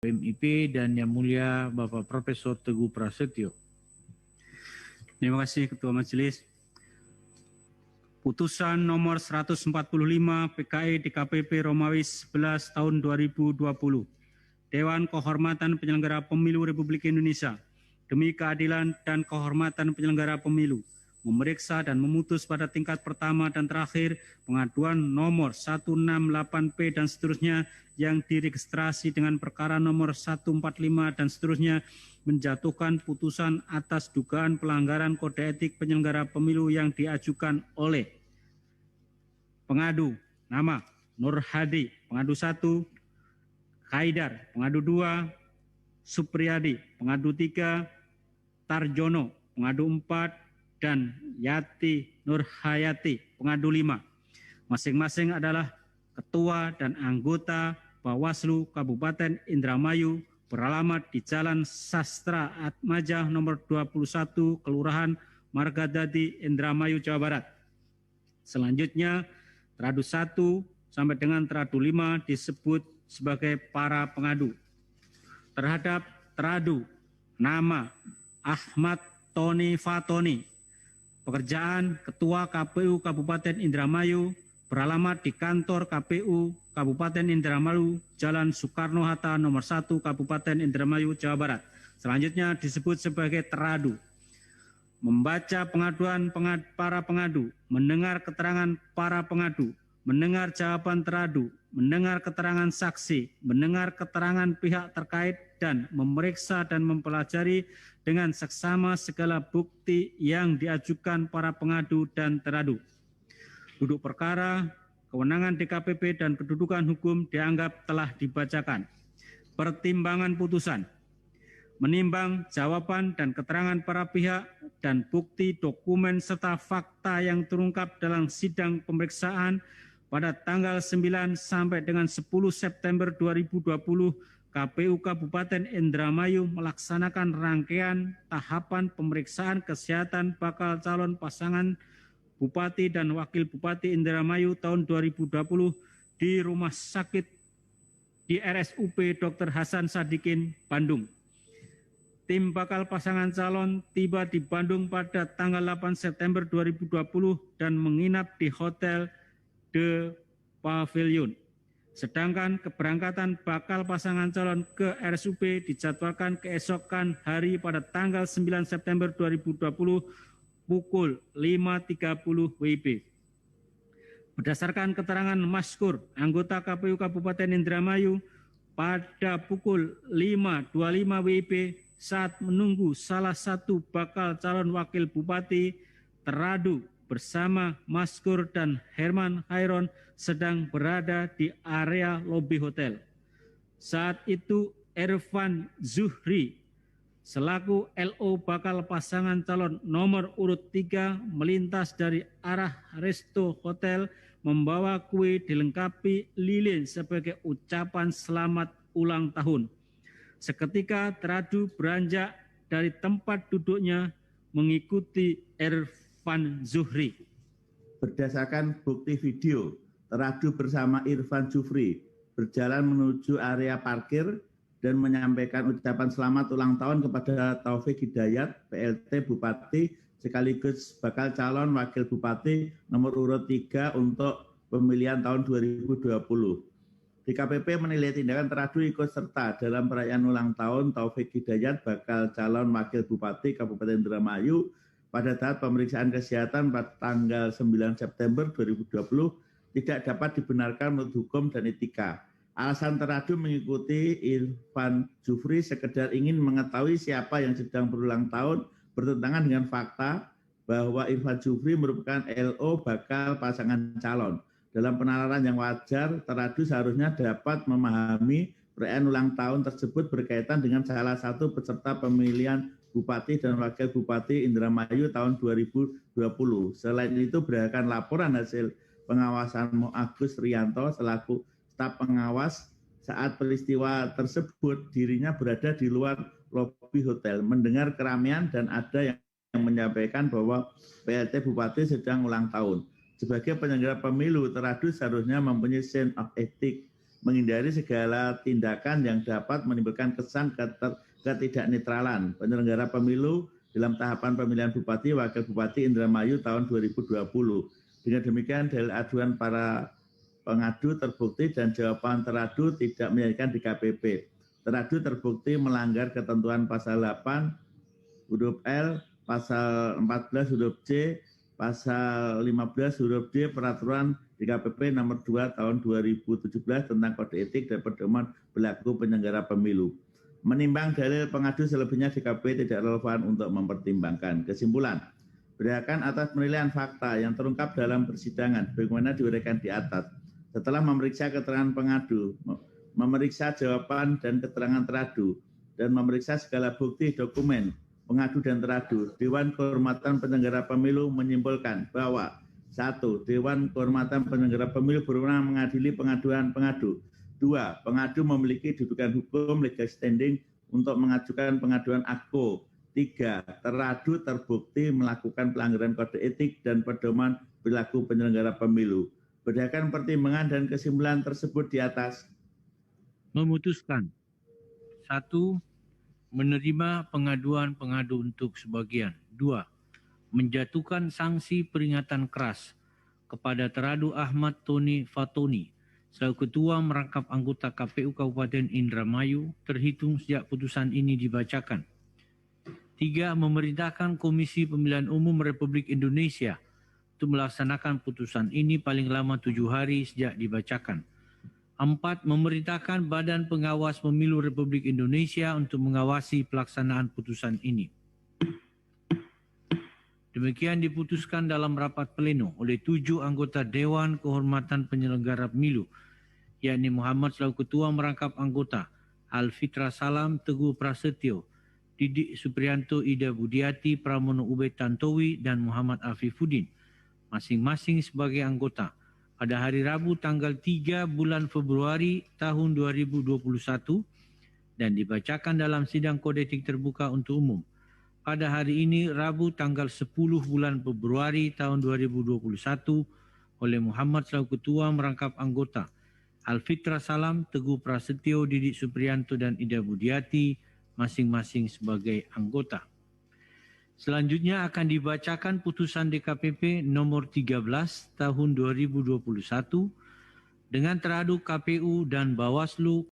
MIP dan Yang Mulia Bapak Profesor Teguh Prasetyo. Terima kasih Ketua Majelis. Putusan nomor 145 PKI DKPP Romawi 11 tahun 2020. Dewan Kehormatan Penyelenggara Pemilu Republik Indonesia demi keadilan dan kehormatan penyelenggara pemilu memeriksa dan memutus pada tingkat pertama dan terakhir pengaduan nomor 168P dan seterusnya yang diregistrasi dengan perkara nomor 145 dan seterusnya menjatuhkan putusan atas dugaan pelanggaran kode etik penyelenggara pemilu yang diajukan oleh pengadu nama Nur Hadi, pengadu 1, Haidar, pengadu 2, Supriyadi, pengadu 3, Tarjono, pengadu 4, dan Yati Nurhayati, pengadu 5. Masing-masing adalah ketua dan anggota Bawaslu Kabupaten Indramayu beralamat di Jalan Sastra Atmaja nomor 21, Kelurahan Margadadi, Indramayu, Jawa Barat. Selanjutnya, teradu 1 sampai dengan teradu 5 disebut sebagai para pengadu. Terhadap teradu nama Ahmad Tony Fatoni, pekerjaan Ketua KPU Kabupaten Indramayu, beralamat di kantor KPU Kabupaten Indramayu, Jalan Soekarno-Hatta nomor 1, Kabupaten Indramayu, Jawa Barat. Selanjutnya disebut sebagai teradu. Membaca pengaduan para pengadu, mendengar keterangan para pengadu, mendengar jawaban teradu, mendengar keterangan saksi, mendengar keterangan pihak terkait, dan memeriksa dan mempelajari dengan seksama segala bukti yang diajukan para pengadu dan teradu. Duduk perkara, kewenangan DKPP dan kedudukan hukum dianggap telah dibacakan. Pertimbangan putusan. Menimbang jawaban dan keterangan para pihak dan bukti dokumen serta fakta yang terungkap dalam sidang pemeriksaan pada tanggal 9 sampai dengan 10 September 2020, KPU Kabupaten Indramayu melaksanakan rangkaian tahapan pemeriksaan kesehatan bakal calon pasangan Bupati dan Wakil Bupati Indramayu tahun 2020 di Rumah Sakit di RSUP Dr. Hasan Sadikin, Bandung. Tim bakal pasangan calon tiba di Bandung pada tanggal 8 September 2020 dan menginap di Hotel The Pavilion. Sedangkan keberangkatan bakal pasangan calon ke RSUP dijadwalkan keesokan hari pada tanggal 9 September 2020 pukul 5.30 WIB. Berdasarkan keterangan Maskur, anggota KPU Kabupaten Indramayu, pada pukul 5.25 WIB saat menunggu salah satu bakal calon wakil bupati teradu bersama Maskur dan Herman Khairon sedang berada di area lobi hotel. Saat itu Irfan Zuhri selaku LO bakal pasangan calon nomor urut 3 melintas dari arah Resto Hotel membawa kue dilengkapi lilin sebagai ucapan selamat ulang tahun. Seketika teradu beranjak dari tempat duduknya mengikuti Irfan Zuhri. Berdasarkan bukti video, teradu bersama Irfan Zuhri berjalan menuju area parkir dan menyampaikan ucapan selamat ulang tahun kepada Taufik Hidayat, PLT Bupati sekaligus bakal calon Wakil Bupati nomor urut 3 untuk pemilihan tahun 2020. DKPP menilai tindakan teradu ikut serta dalam perayaan ulang tahun Taufik Hidayat bakal calon Wakil Bupati Kabupaten Indramayu pada saat pemeriksaan kesehatan pada tanggal 9 September 2020 tidak dapat dibenarkan menurut hukum dan etika. Alasan teradu mengikuti Irfan Zuhri sekedar ingin mengetahui siapa yang sedang berulang tahun bertentangan dengan fakta bahwa Irfan Zuhri merupakan LO bakal pasangan calon. Dalam penalaran yang wajar, teradu seharusnya dapat memahami perayaan ulang tahun tersebut berkaitan dengan salah satu peserta pemilihan Bupati dan Wakil Bupati Indramayu tahun 2020. Selain itu, berdasarkan laporan hasil pengawasan Mo Agus Rianto selaku staf pengawas saat peristiwa tersebut dirinya berada di luar lobi hotel, mendengar keramaian dan ada yang menyampaikan bahwa PLT Bupati sedang ulang tahun. Sebagai penyelenggara pemilu, teradu seharusnya mempunyai sense of ethics menghindari segala tindakan yang dapat menimbulkan kesan ketidaknetralan penyelenggara pemilu dalam tahapan pemilihan Bupati Wakil Bupati Indramayu tahun 2020. Dengan demikian, dalil aduan para pengadu terbukti dan jawaban teradu tidak menjadikan DKPP. Teradu terbukti melanggar ketentuan pasal 8 huruf L, pasal 14 huruf C, pasal 15 huruf D Peraturan DKPP nomor 2 tahun 2017 tentang kode etik dan pedoman berlaku penyelenggara pemilu. Menimbang dalil pengadu selebihnya DKPP tidak relevan untuk mempertimbangkan. Kesimpulan, berdasarkan atas penilaian fakta yang terungkap dalam persidangan bagaimana diuraikan di atas, setelah memeriksa keterangan pengadu, memeriksa jawaban dan keterangan teradu, dan memeriksa segala bukti dokumen pengadu dan teradu, Dewan Kehormatan Penyelenggara Pemilu menyimpulkan bahwa 1. Dewan Kehormatan Penyelenggara Pemilu berwenang mengadili pengaduan pengadu. 2. Pengadu memiliki dudukan hukum legal standing untuk mengajukan pengaduan AKO. 3. Teradu terbukti melakukan pelanggaran kode etik dan pedoman perilaku penyelenggara pemilu. Berdasarkan pertimbangan dan kesimpulan tersebut di atas, memutuskan 1. Menerima pengaduan pengadu untuk sebagian. 2. Menjatuhkan sanksi peringatan keras kepada teradu Ahmad Tony Fatoni selaku Ketua Merangkap Anggota KPU Kabupaten Indramayu terhitung sejak putusan ini dibacakan. 3. Memerintahkan Komisi Pemilihan Umum Republik Indonesia untuk melaksanakan putusan ini paling lama 7 hari sejak dibacakan. 4. Memerintahkan Badan Pengawas Pemilu Republik Indonesia untuk mengawasi pelaksanaan putusan ini. Demikian diputuskan dalam rapat pleno oleh 7 anggota Dewan Kehormatan Penyelenggara Pemilu, yakni Muhammad selaku Ketua Merangkap Anggota, Alfitra Salam, Teguh Prasetyo, Didik Supriyanto, Ida Budiati, Pramono Ubaid Tantowi, dan Muhammad Afifuddin, masing-masing sebagai anggota, pada hari Rabu tanggal 3 bulan Februari tahun 2021 dan dibacakan dalam sidang kode etik terbuka untuk umum pada hari ini Rabu tanggal 10 bulan Februari tahun 2021 oleh Muhammad selaku Ketua Merangkap Anggota, Alfitra Salam, Teguh Prasetyo, Didik Supriyanto, dan Ida Budiati masing-masing sebagai anggota. Selanjutnya akan dibacakan putusan DKPP nomor 13 tahun 2021 dengan teradu KPU dan Bawaslu